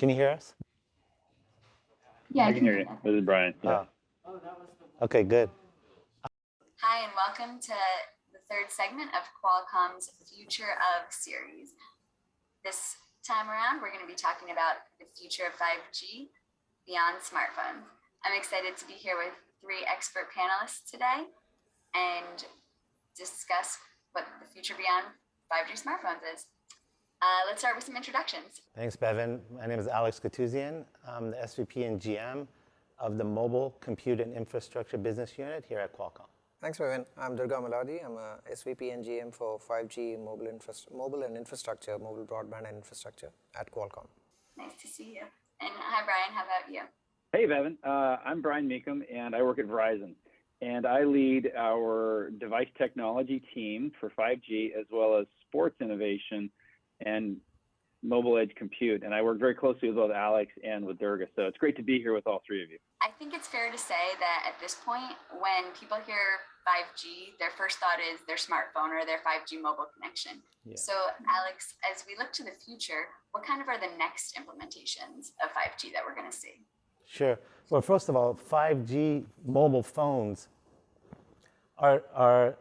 Can you hear us? Yeah, I can hear you. This is Brian. Yeah. Okay, good. Hi, and welcome to the third segment of Qualcomm's Future of series. This time around, we're going to be talking about the future of 5G beyond smartphones. I'm excited to be here with three expert panelists today and discuss what the future beyond 5G smartphones is. Let's start with some introductions. Thanks, Bevin. My name is Alex Katouzian. I'm the SVP and GM of the Mobile Compute and Infrastructure Business Unit here at Qualcomm. Thanks, Bevin. I'm Durga Malladi. I'm a SVP and GM for 5G mobile and infrastructure, mobile broadband and infrastructure at Qualcomm. Nice to see you. And hi, Brian. How about you? Hey, Bevin. I'm Brian Mecum, and I work at Verizon. And I lead our device technology team for 5G, as well as sports innovation and mobile edge compute. And I work very closely with both Alex and with Durga. So it's great to be here with all three of you. I think it's fair to say that at this point, when people hear 5G, their first thought is their smartphone or their 5G mobile connection. Yeah. So Alex, as we look to the future, what kind of are the next implementations of 5G that we're going to see? Sure. Well, first of all, 5G mobile phones are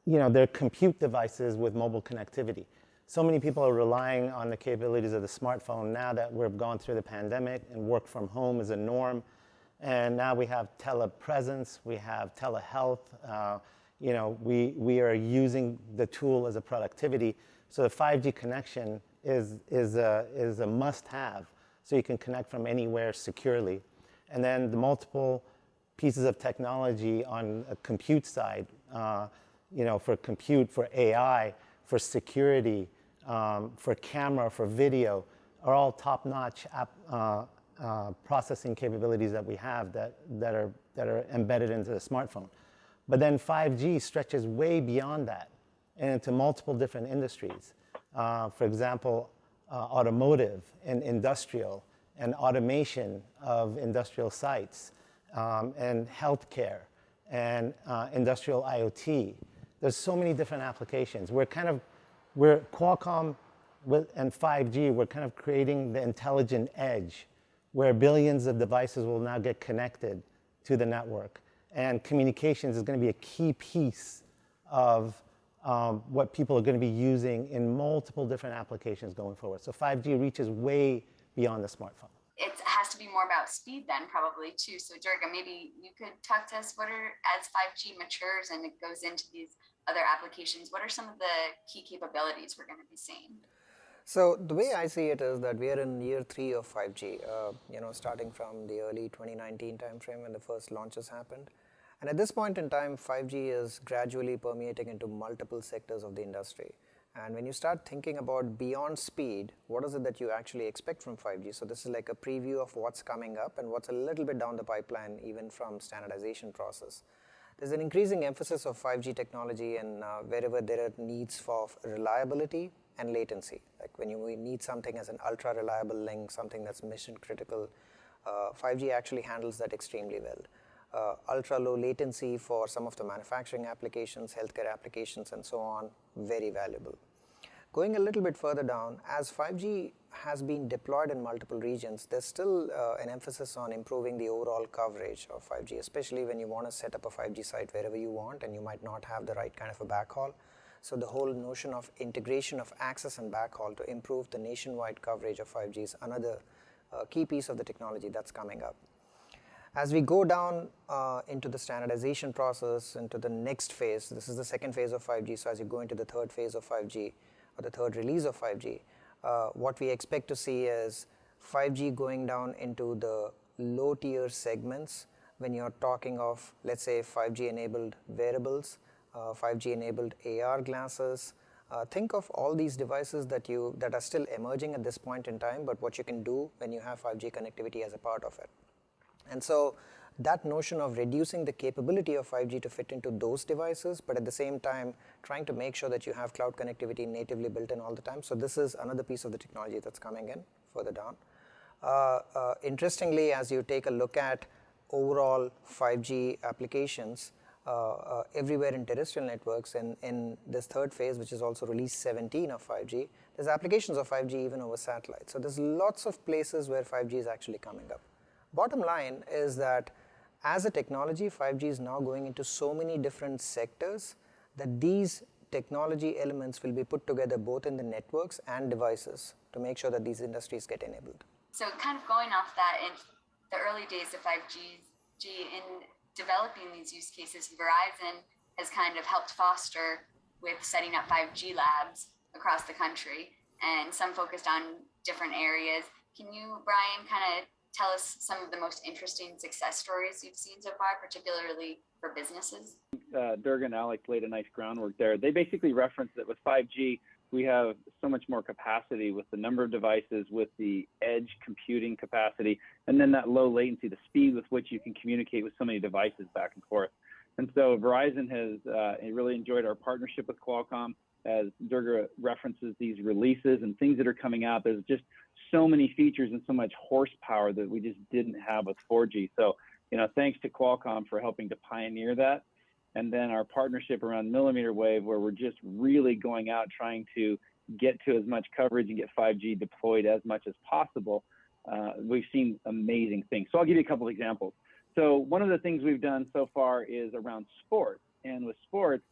they're compute devices with mobile connectivity. So many people are relying on the capabilities of the smartphone now that we've gone through the pandemic and work from home is a norm. And now we have telepresence, we have telehealth. We are using the tool as a productivity. So the 5G connection is a must-have. So you can connect from anywhere securely. And then the multiple pieces of technology on a compute side, for compute, for AI, for security, for camera, for video, are all top-notch processing capabilities that we have that are embedded into the smartphone. But then 5G stretches way beyond that and into multiple different industries. For example, automotive and industrial and automation of industrial sites and healthcare and industrial IoT. There's so many different applications. We're Qualcomm and 5G, we're kind of creating the intelligent edge where billions of devices will now get connected to the network. And communications is going to be a key piece of what people are going to be using in multiple different applications going forward. So 5G reaches way beyond the smartphone. It has to be more about speed then probably too. So Durga, maybe you could talk to us, as 5G matures and it goes into these other applications, what are some of the key capabilities we're going to be seeing? So the way I see it is that we are in year 3 of 5G, starting from the early 2019 timeframe when the first launches happened. And at this point in time, 5G is gradually permeating into multiple sectors of the industry. And when you start thinking about beyond speed, what is it that you actually expect from 5G? So this is like a preview of what's coming up and what's a little bit down the pipeline, even from standardization process. There's an increasing emphasis of 5G technology and wherever there are needs for reliability and latency. Like when you need something as an ultra reliable link, something that's mission critical, 5G actually handles that extremely well. Ultra low latency for some of the manufacturing applications, healthcare applications, and so on, very valuable. Going a little bit further down, as 5G has been deployed in multiple regions, there's still an emphasis on improving the overall coverage of 5G, especially when you want to set up a 5G site wherever you want and you might not have the right kind of a backhaul. So the whole notion of integration of access and backhaul to improve the nationwide coverage of 5G is another key piece of the technology that's coming up. As we go down into the standardization process, into the next phase, this is the second phase of 5G, so as you go into the third phase of 5G, or the third release of 5G, what we expect to see is 5G going down into the low tier segments when you're talking of, let's say, 5G enabled wearables, 5G enabled AR glasses. Think of all these devices that are still emerging at this point in time, but what you can do when you have 5G connectivity as a part of it. And so that notion of reducing the capability of 5G to fit into those devices, but at the same time trying to make sure that you have cloud connectivity natively built in all the time. So this is another piece of the technology that's coming in further down. Interestingly, as you take a look at overall 5G applications, everywhere in terrestrial networks. In this third phase, which is also release 17 of 5G, there's applications of 5G even over satellite. So there's lots of places where 5G is actually coming up. Bottom line is that as a technology, 5G is now going into so many different sectors that these technology elements will be put together both in the networks and devices to make sure that these industries get enabled. So kind of going off that, in the early days of 5G, in developing these use cases, Verizon has kind of helped foster with setting up 5G labs across the country, and some focused on different areas. Can you, Brian, kind of tell us some of the most interesting success stories you've seen so far, particularly for businesses? Durga and Alex laid a nice groundwork there. They basically referenced that with 5G, we have so much more capacity with the number of devices, with the edge computing capacity, and then that low latency, the speed with which you can communicate with so many devices back and forth. And so Verizon has really enjoyed our partnership with Qualcomm. As Durga references these releases and things that are coming out, there's just so many features and so much horsepower that we just didn't have with 4G. So, thanks to Qualcomm for helping to pioneer that. And then our partnership around millimeter wave, where we're just really going out trying to get to as much coverage and get 5G deployed as much as possible. We've seen amazing things. So I'll give you a couple of examples. So one of the things we've done so far is around sports. And with sports,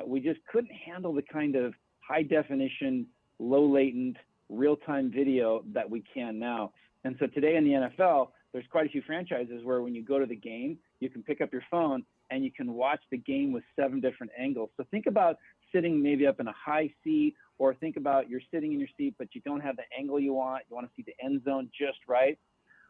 we just couldn't handle the kind of high definition, low latent, real-time video that we can now. And so today in the NFL, there's quite a few franchises where when you go to the game, you can pick up your phone and you can watch the game with 7 different angles. So think about sitting maybe up in a high seat, or think about you're sitting in your seat, but you don't have the angle you want to see the end zone just right.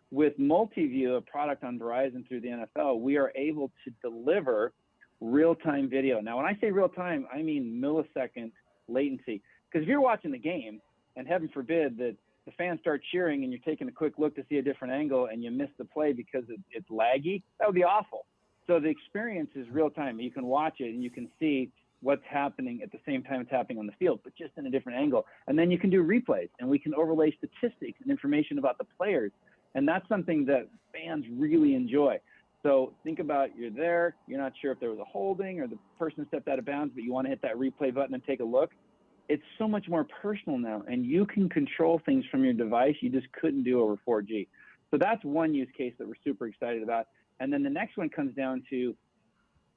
With Multiview, a product on Verizon through the NFL, we are able to deliver real-time video. Now, when I say real-time, I mean millisecond latency. Because if you're watching the game, and heaven forbid that the fans start cheering and you're taking a quick look to see a different angle and you miss the play because it's laggy, that would be awful. So the experience is real-time. You can watch it and you can see what's happening at the same time it's happening on the field, but just in a different angle. And then you can do replays, and we can overlay statistics and information about the players. And that's something that fans really enjoy. So think about, you're there, you're not sure if there was a holding or the person stepped out of bounds, but you want to hit that replay button and take a look. It's so much more personal now, and you can control things from your device you just couldn't do over 4G. So that's one use case that we're super excited about. And then the next one comes down to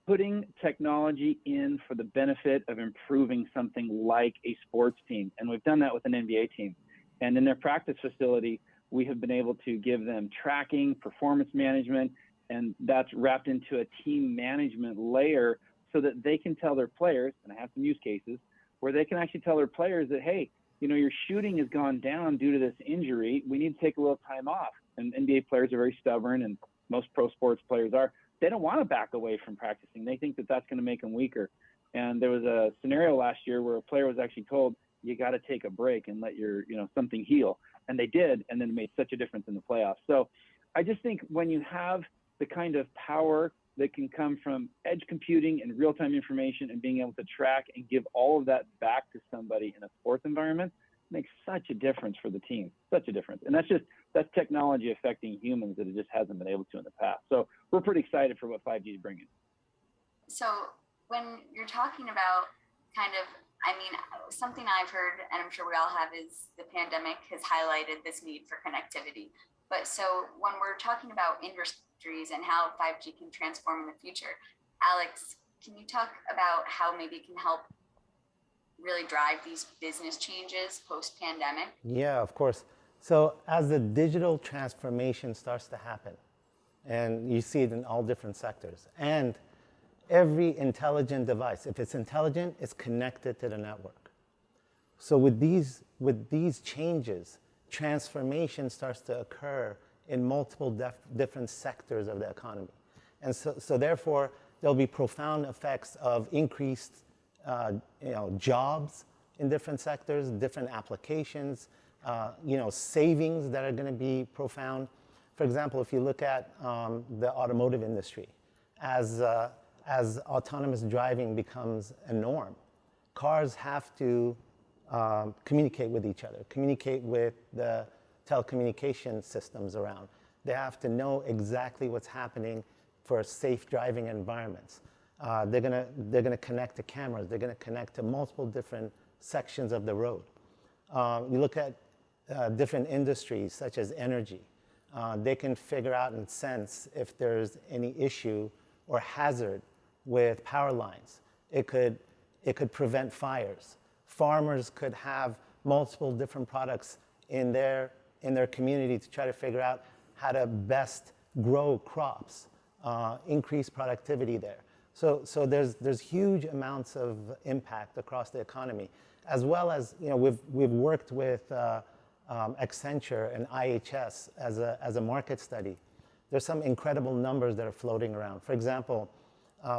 putting technology in for the benefit of improving something like a sports team. And we've done that with an NBA team. And in their practice facility, we have been able to give them tracking, performance management, and that's wrapped into a team management layer so that they can tell their players, and I have some use cases, where they can actually tell their players that, hey, your shooting has gone down due to this injury. We need to take a little time off. And NBA players are very stubborn, and most pro sports players are. They don't want to back away from practicing. They think that that's going to make them weaker. And there was a scenario last year where a player was actually told, you got to take a break and let your, something heal. And they did, and then it made such a difference in the playoffs. So I just think when you have the kind of power that can come from edge computing and real-time information and being able to track and give all of that back to somebody in a sports environment, makes such a difference for the team, such a difference. And that's technology affecting humans that it just hasn't been able to in the past. So we're pretty excited for what 5G is bringing. So when you're talking about something I've heard, and I'm sure we all have, is the pandemic has highlighted this need for connectivity. But so when we're talking about industries and how 5G can transform in the future, Alex, can you talk about how maybe it can help really drive these business changes post-pandemic? Yeah, of course. So as the digital transformation starts to happen, and you see it in all different sectors, and every intelligent device, if it's intelligent, it's connected to the network. So with these changes, transformation starts to occur in multiple different sectors of the economy. And so therefore, there'll be profound effects of increased jobs in different sectors, different applications, savings that are going to be profound. For example, if you look at the automotive industry, as autonomous driving becomes a norm, cars have to communicate with each other, communicate with the telecommunication systems around. They have to know exactly what's happening for safe driving environments. They're gonna connect to cameras. They're gonna connect to multiple different sections of the road. You look at different industries such as energy. They can figure out and sense if there's any issue or hazard with power lines. It could prevent fires. Farmers could have multiple different products in their community to try to figure out how to best grow crops, increase productivity there. So there's huge amounts of impact across the economy, as well as we've worked with Accenture and IHS as a market study. There's some incredible numbers that are floating around. For example,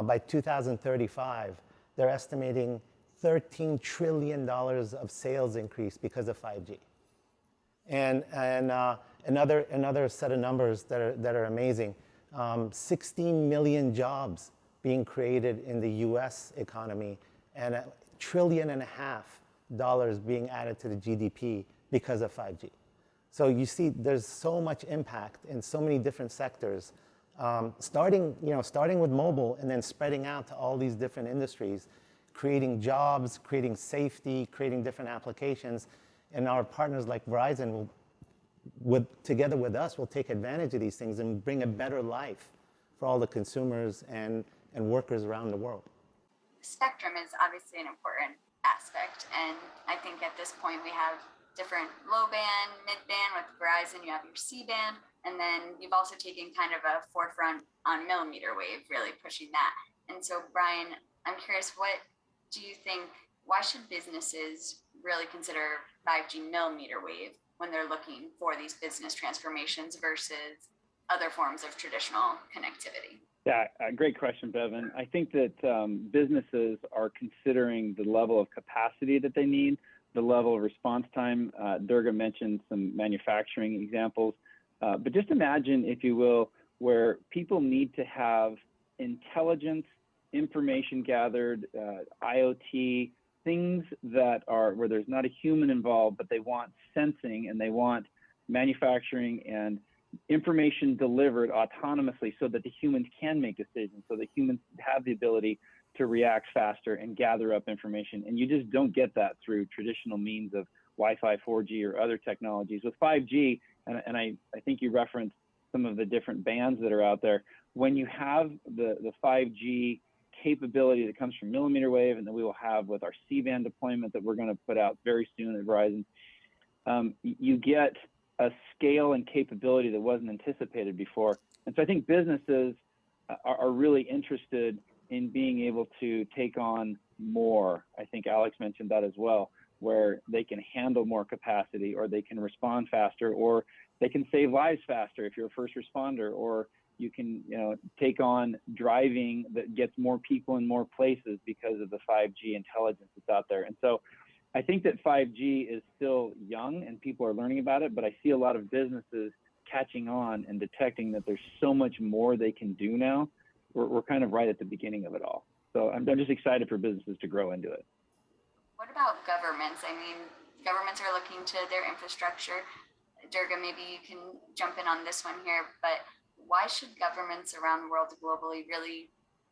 by 2035, they're estimating $13 trillion of sales increase because of 5G. And another set of numbers that are amazing, 16 million jobs being created in the US economy, and $1.5 trillion being added to the GDP because of 5G. So you see there's so much impact in so many different sectors, starting with mobile and then spreading out to all these different industries, creating jobs, creating safety, creating different applications. And our partners like Verizon together with us, will take advantage of these things and bring a better life for all the consumers and workers around the world. Spectrum is obviously an important aspect, and I think at this point we have different low band, mid band. With Verizon, you have your C band, and then you've also taken kind of a forefront on millimeter wave, really pushing that. And so, Brian, I'm curious, what do you think, why should businesses really consider 5G millimeter wave when they're looking for these business transformations versus other forms of traditional connectivity? Yeah, great question, Bevin. I think that businesses are considering the level of capacity that they need, the level of response time. Durga mentioned some manufacturing examples, but just imagine, if you will, where people need to have intelligence, information gathered, IoT, things that are where there's not a human involved, but they want sensing and they want manufacturing and information delivered autonomously so that the humans can make decisions, so that humans have the ability to react faster and gather up information. And you just don't get that through traditional means of Wi-Fi, 4G, or other technologies. With 5G, and I think you referenced some of the different bands that are out there, when you have the 5G capability that comes from millimeter wave, and that we will have with our C-band deployment that we're going to put out very soon at Verizon, you get a scale and capability that wasn't anticipated before. And so I think businesses are really interested in being able to take on more. I think Alex mentioned that as well, where they can handle more capacity, or they can respond faster, or they can save lives faster if you're a first responder, or you can take on driving that gets more people in more places because of the 5G intelligence that's out there. And so I think that 5G is still young and people are learning about it, but I see a lot of businesses catching on and detecting that there's so much more they can do now. We're kind of right at the beginning of it all. So I'm just excited for businesses to grow into it. What about governments? I mean, governments are looking to their infrastructure. Durga, maybe you can jump in on this one here, but why should governments around the world globally really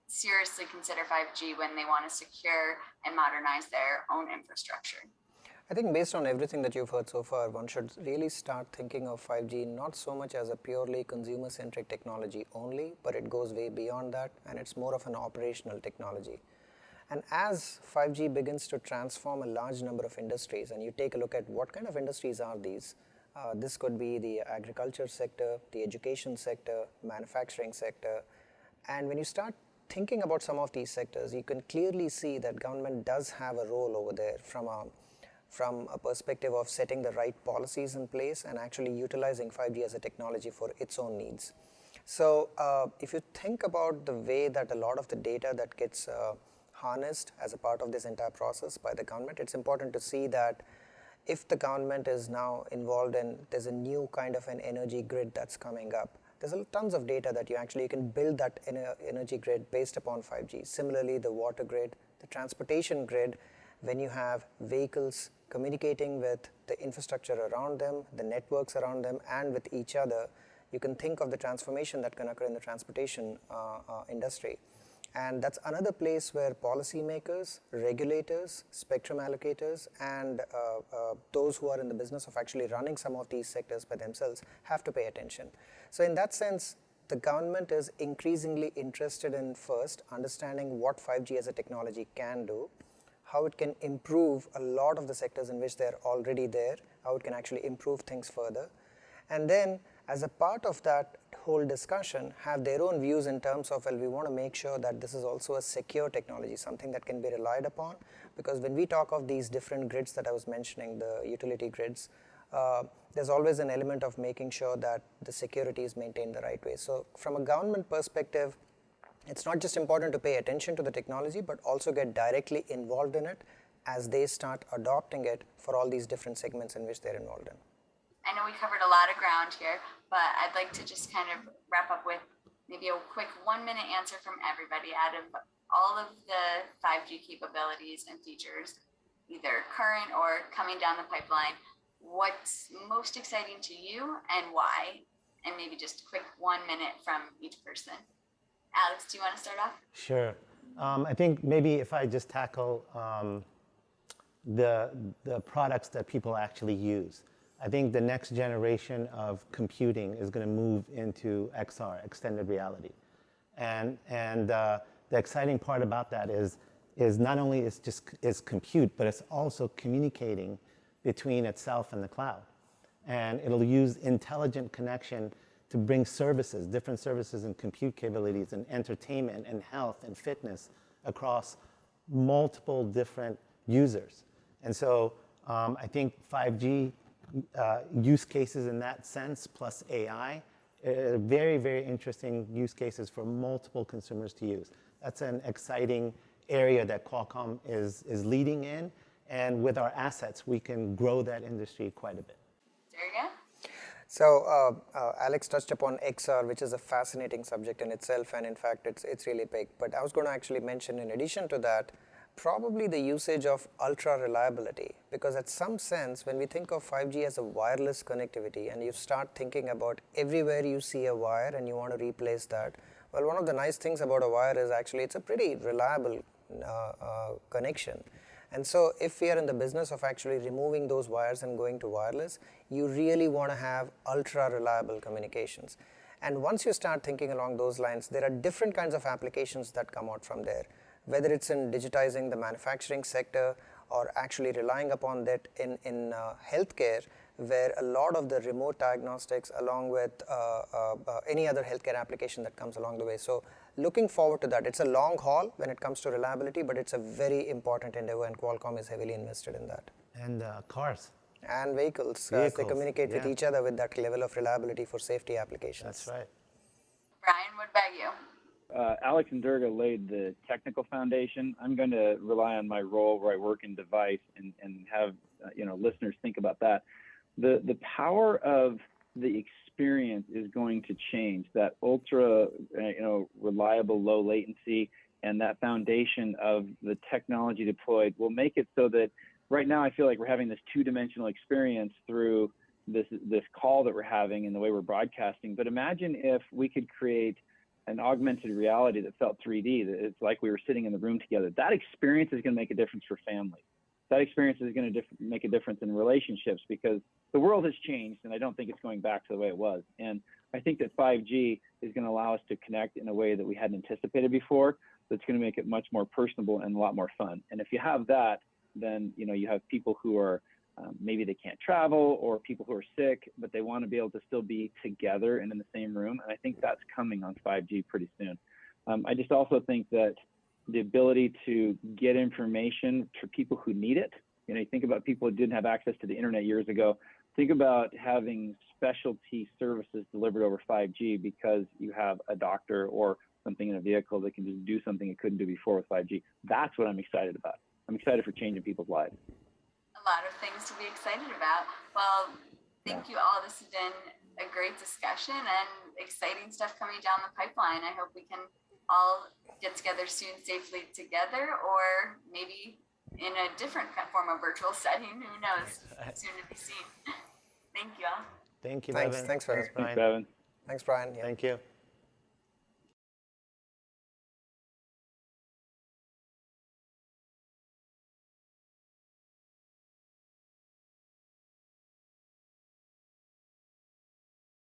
seriously consider 5G when they want to secure and modernize their own infrastructure? I think based on everything that you've heard so far, one should really start thinking of 5G not so much as a purely consumer-centric technology only, but it goes way beyond that, and it's more of an operational technology. And as 5G begins to transform a large number of industries, and you take a look at what kind of industries are these, this could be the agriculture sector, the education sector, manufacturing sector. And when you start thinking about some of these sectors, you can clearly see that government does have a role over there from a perspective of setting the right policies in place and actually utilizing 5G as a technology for its own needs. So if you think about the way that a lot of the data that gets harnessed as a part of this entire process by the government, it's important to see that if the government is now involved in, there's a new kind of an energy grid that's coming up. There's tons of data that you can build that energy grid based upon 5G. Similarly, the water grid, the transportation grid, when you have vehicles communicating with the infrastructure around them, the networks around them, and with each other, you can think of the transformation that can occur in the transportation industry. And that's another place where policymakers, regulators, spectrum allocators, and those who are in the business of actually running some of these sectors by themselves have to pay attention. So in that sense, the government is increasingly interested in first understanding what 5G as a technology can do, how it can improve a lot of the sectors in which they're already there, how it can actually improve things further, and then as a part of that whole discussion, have their own views in terms of, well, we want to make sure that this is also a secure technology, something that can be relied upon, because when we talk of these different grids that I was mentioning, the utility grids, there's always an element of making sure that the security is maintained the right way. So from a government perspective, it's not just important to pay attention to the technology, but also get directly involved in it as they start adopting it for all these different segments in which they're involved in. I know we covered a lot of ground here, but I'd like to just kind of wrap up with maybe a quick 1-minute answer from everybody out of all of the 5G capabilities and features, either current or coming down the pipeline. What's most exciting to you and why? And maybe just a quick 1 minute from each person. Alex, do you want to start off? Sure. I think maybe if I just tackle the products that people actually use. I think the next generation of computing is going to move into XR, extended reality. And the exciting part about that is not only is compute, but it's communicating between itself and the cloud. And it'll use intelligent connection to bring services, different services and compute capabilities and entertainment and health and fitness across multiple different users. And so I think 5G use cases in that sense, plus AI, very, very interesting use cases for multiple consumers to use. That's an exciting area that Qualcomm is leading in. And with our assets, we can grow that industry quite a bit. Durga? So Alex touched upon XR, which is a fascinating subject in itself, and in fact, it's really big. But I was going to actually mention, in addition to that, probably the usage of ultra reliability, because at some sense, when we think of 5G as a wireless connectivity, and you start thinking about everywhere you see a wire and you want to replace that, well, one of the nice things about a wire is actually it's a pretty reliable connection. And so if we are in the business of actually removing those wires and going to wireless, you really want to have ultra reliable communications. And once you start thinking along those lines, there are different kinds of applications that come out from there, whether it's in digitizing the manufacturing sector or actually relying upon that in healthcare, where a lot of the remote diagnostics along with any other healthcare application that comes along the way. So looking forward to that. It's a long haul when it comes to reliability, but it's a very important endeavor, and Qualcomm is heavily invested in that. And cars. And vehicles. They communicate with each other with that level of reliability for safety applications. That's right. Brian, what about you? Alex and Durga laid the technical foundation. I'm going to rely on my role where I work in device and have listeners think about that. The power of the experience is going to change. That ultra reliable, low latency, and that foundation of the technology deployed will make it so that right now I feel like we're having this two-dimensional experience through this call that we're having and the way we're broadcasting. But imagine if we could create an augmented reality that felt 3D, that it's like we were sitting in the room together. That experience is going to make a difference for families. That experience is going to make a difference in relationships, because the world has changed, and I don't think it's going back to the way it was. And I think that 5G is going to allow us to connect in a way that we hadn't anticipated before. That's going to make it much more personable and a lot more fun. And if you have that, then you have people who are maybe they can't travel, or people who are sick, but they want to be able to still be together and in the same room. And I think that's coming on 5G pretty soon. I just also think that the ability to get information to people who need it. You think about people who didn't have access to the internet years ago. Think about having specialty services delivered over 5G because you have a doctor or something in a vehicle that can just do something it couldn't do before with 5G. That's what I'm excited about. I'm excited for changing people's lives. A lot of things to be excited about. Well, thank you all. This has been a great discussion and exciting stuff coming down the pipeline. I hope we can all get together soon safely together, or maybe in a different form of virtual setting. Who knows? Soon to be seen. Thank you all. Thank you, Thanks. Bevin. Thanks, Brian. Thanks, Bevin. Thanks, Brian. Yeah. Thank you.